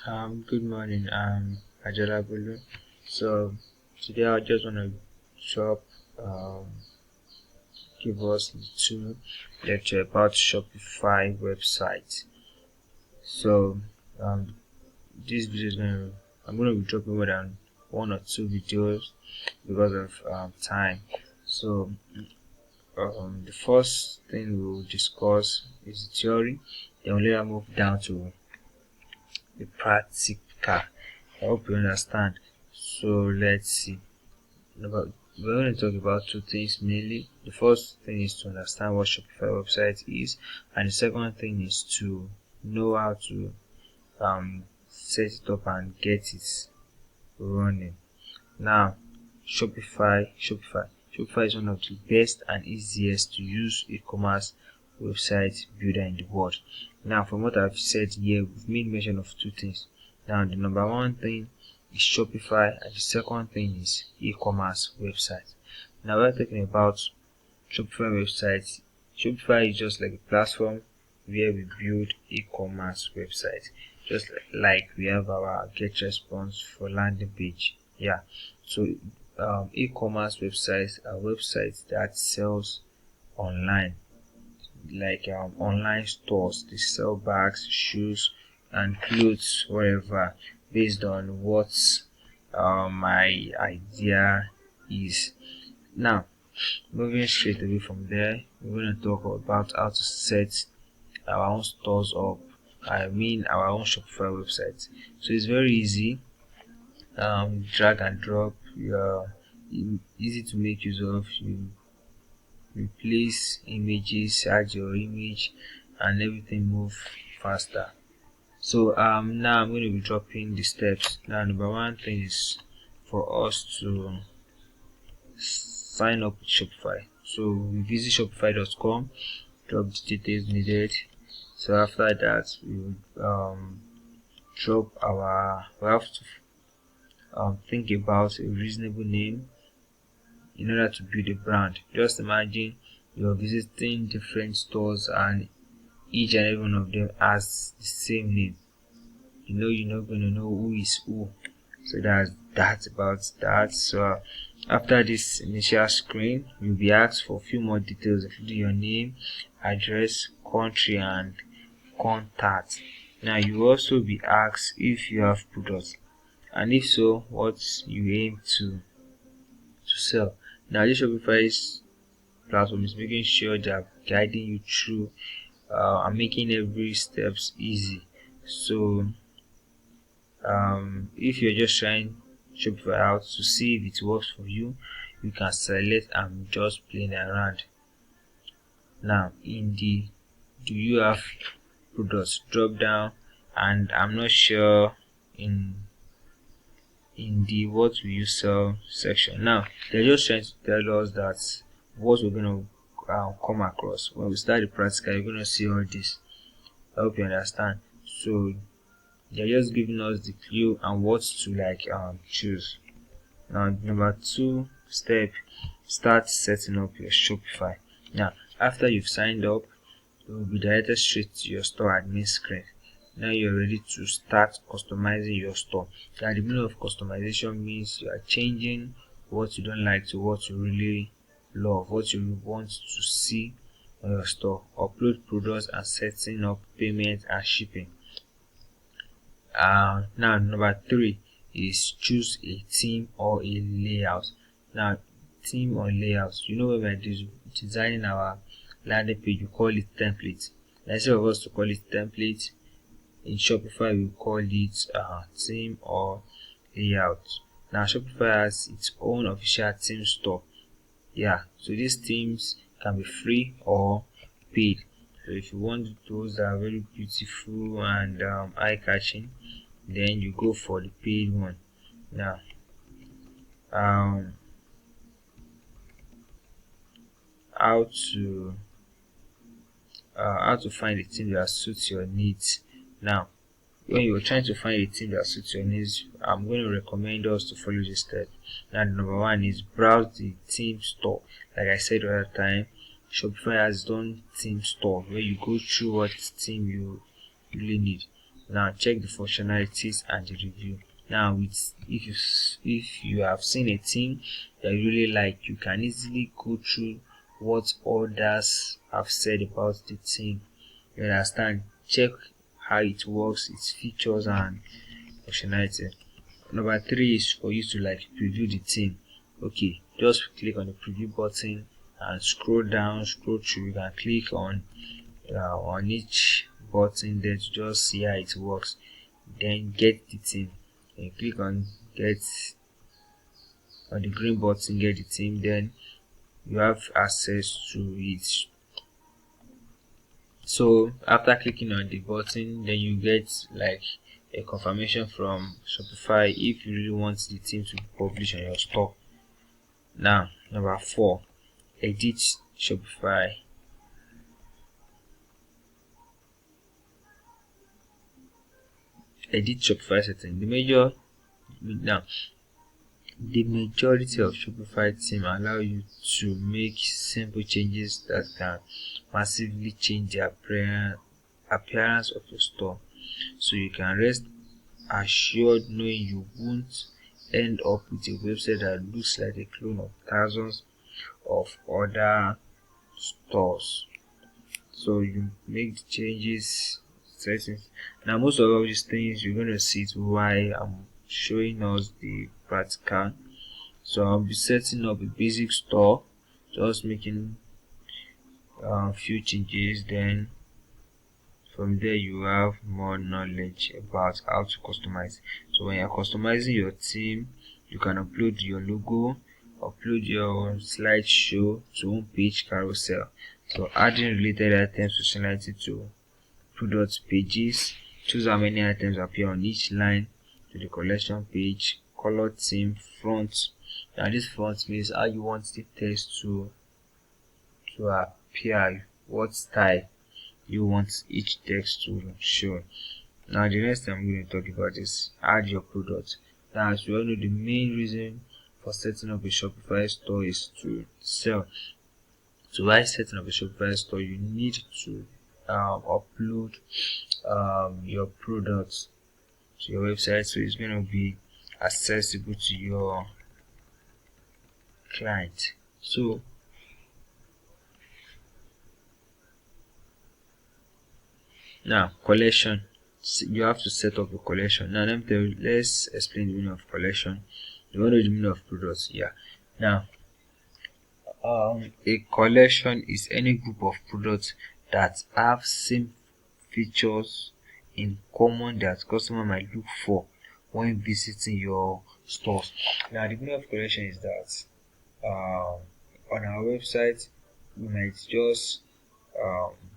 Good morning. Ajala Bulu. So today I just want to drop, um, give us two lecture about Shopify website. So um, this video is I'm going to be dropping more than one or two videos because of time. So the first thing we'll discuss is the theory. Then we'll later move down to the practical. I hope you understand. So let's see. We're going to talk about two things mainly. The first thing is to understand what Shopify website is, and the second thing is to know how to set it up and get it running. Now, Shopify is one of the best and easiest to use e-commerce website builder in the world. Now, from what I've said here, we've made mention of two things. Now, the number one thing is Shopify, and the second thing is e-commerce website. Now, we're talking about Shopify website. Shopify is just like a platform where we build e-commerce websites, just like we have our get response for landing page. Yeah, so e-commerce websites are websites that sells online, like online stores. They sell bags, shoes, and clothes, whatever, based on what my idea is. Now, moving straight away from there, we're going to talk about how to set our own stores up. I mean, our own Shopify website. So it's very easy. Drag and drop. Easy to make use of. You replace images, add your image, and everything move faster. So now I'm going to be dropping the steps. Now, number one thing is for us to sign up with Shopify. So we visit shopify.com, drop the details needed. So after that, we will drop we have to think about a reasonable name in order to build a brand. Just imagine you're visiting different stores and each and every one of them has the same name. You're not going to know who is who. So that's about that. So after this initial screen, you'll be asked for a few more details, including your name, address, country, and contact. Now you will also be asked if you have products, and if so, what you aim to sell. Now this Shopify's platform is making sure they are guiding you through and making every steps easy. So if you're just trying Shopify out to see if it works for you, you can select and just playing around. Now in the do you have products drop down, and I'm not sure in the what will you sell section. Now they're just trying to tell us that what we're going to come across when we start the practical. You're going to see all this. I hope you understand. So they're just giving us the clue and what to choose. Now number two step, start setting up your Shopify. Now after you've signed up, you will be directed straight to your store admin screen. Now you're ready to start customizing your store. Now the meaning of customization means you are changing what you don't like to what you really love, what you want to see on your store. Upload products and setting up payment and shipping. Now number three is choose a theme or a layout. Now theme or layout, when we're designing our landing page, we call it template. Instead of us to call it template, in Shopify we call it theme or layout. Now Shopify has its own official theme store. Yeah, so these themes can be free or paid. So if you want those that are very beautiful and eye-catching, then you go for the paid one. Now how to find a theme that suits your needs. Now when you're trying to find a theme that suits your needs, I'm going to recommend us to follow this step. Now number one is browse the theme store. Like I said the other time, Shopify has its own theme store where you go through what theme you really need. Now check the functionalities and the review. Now if you have seen a theme that you really like, you can easily go through what others have said about the theme. You understand? Check how it works, its features and functionality. Number 3 is for you to like preview the theme. Okay, just click on the preview button and scroll down, scroll through. You can click on each button there to just see how it works. Then get the theme. And click on get on the green button, get the theme. Then you have access to it. So after clicking on the button, then you get like a confirmation from Shopify if you really want the theme to be published on your store. Now number 4, edit Shopify. Edit Shopify setting. The majority of Shopify theme allow you to make simple changes that can massively change the appearance of your store. So you can rest assured knowing you won't end up with a website that looks like a clone of thousands of other stores. So you make the changes, settings. Now most of all these things you're going to see it why I'm showing us the practical. So I'll be setting up a basic store, just making a few changes. Then from there you have more knowledge about how to customize. So when you're customizing your theme, you can upload your logo, upload your slideshow to home page, carousel. So adding related items functionality to product pages, choose how many items appear on each line to the collection page, color theme, font. Now this font means how you want the text to appear, what style you want each text to show. Now the next thing I'm going to talk about is add your product. Now as we all know, the main reason for setting up a Shopify store is to sell. So while setting up a Shopify store, you need to upload your products to your website, so it's going to be accessible to your client. So now collection, you have to set up a collection. Now let's explain the meaning of collection. You want to know the meaning of products? Yeah. Now a collection is any group of products that have same features in common that customer might look for when visiting your stores. Now the meaning of collection is that on our website we might just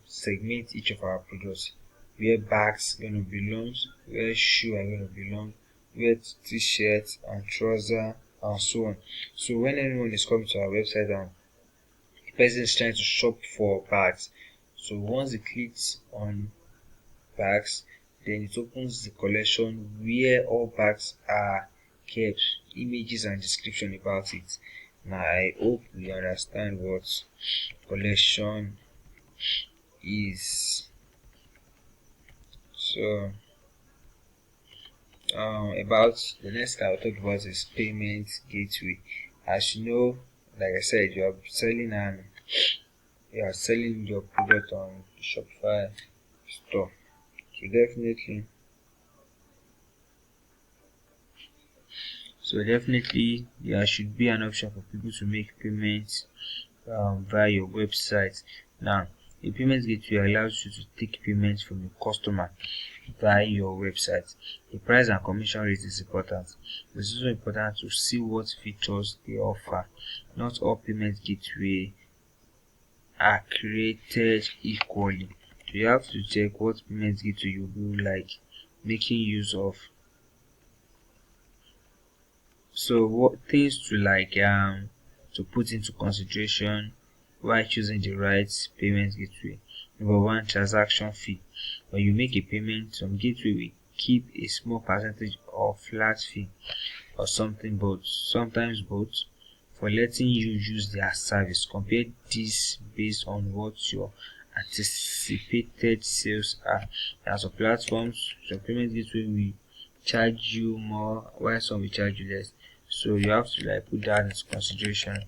segment each of our products, where bags are going to belong, where shoes are going to belong, where t-shirts and trousers and so on. So when anyone is coming to our website and the person is trying to shop for bags, so once he clicks on bags, then it opens the collection where all bags are kept, images and description about it. Now I hope we understand what collection is. So about the next thing I'll talk about is payment gateway. As you know, like I said, you are selling your product on the Shopify store. So definitely there should be an option for people to make payments via your website. Now a payment gateway allows you to take payments from your customer via your website. The price and commission rate is important. It's also important to see what features they offer. Not all payment gateways are created equally. So you have to check what payment gateway you will like making use of. So what things to like to put into consideration while choosing the right payment gateway. Number 1, transaction fee. When you make a payment, some gateway will keep a small percentage or flat fee or sometimes both for letting you use their service. Compare this based on what your anticipated sales are. There are some platforms, some payment gateway will charge you more while some will charge you less. So you have to like put that into consideration.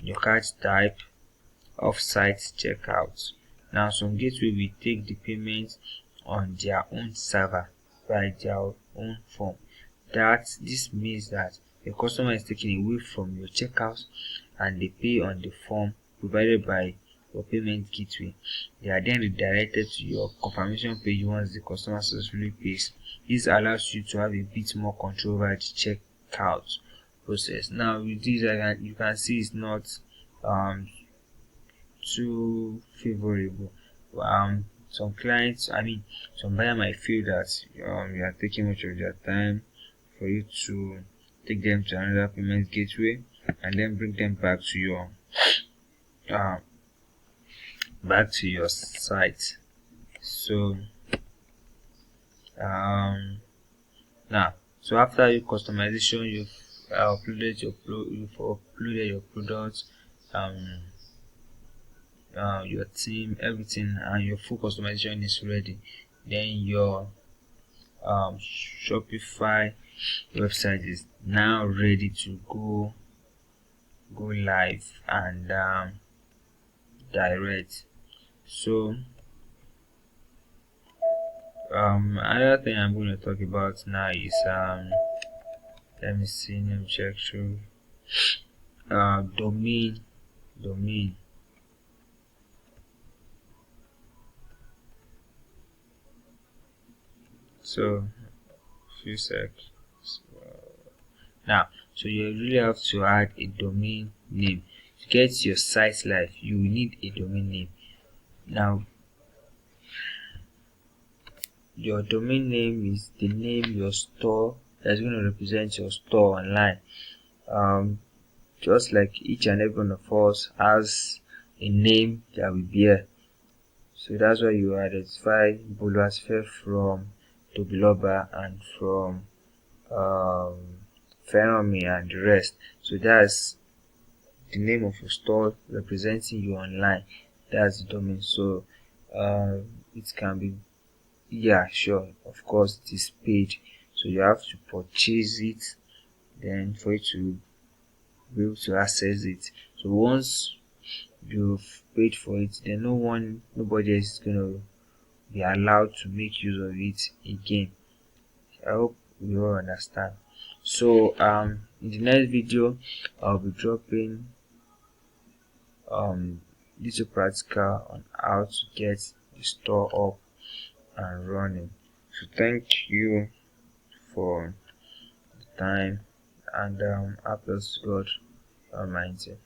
Your card type, off-site checkout. Now some gateway will take the payment on their own server by their own form. This means that the customer is taken away from your checkout and they pay on the form provided by your payment gateway. They are then redirected to your confirmation page once the customer successfully pays. This allows you to have a bit more control over the checkout process. Now with this, you can see it's not too favorable. Some clients, some buyer might feel that you are taking much of their time for you to take them to another payment gateway and then bring them back to your site. So so after your customization, you've uploaded your products, your team, everything, and your full customization is ready. Then your Shopify website is now ready to go live and direct. So another thing I'm going to talk about now is let me check through domain. So few seconds. Now, so you really have to add a domain name. To get your site live, you will need a domain name. Now, your domain name is the name your store that's going to represent your store online. Just like each and every one of us has a name that we bear. So that's why you identify Boluwatifẹ from Tobiloba and from Feranmi and the rest. So that's the name of your store representing you online. That's the domain. So it can be, of course it is paid. So you have to purchase it then for you to be able to access it. So once you've paid for it, then nobody else is gonna be allowed to make use of it again. I hope you all understand. So in the next video I'll be dropping little practical on how to get the store up and running. So thank you for the time, and I bless God Almighty.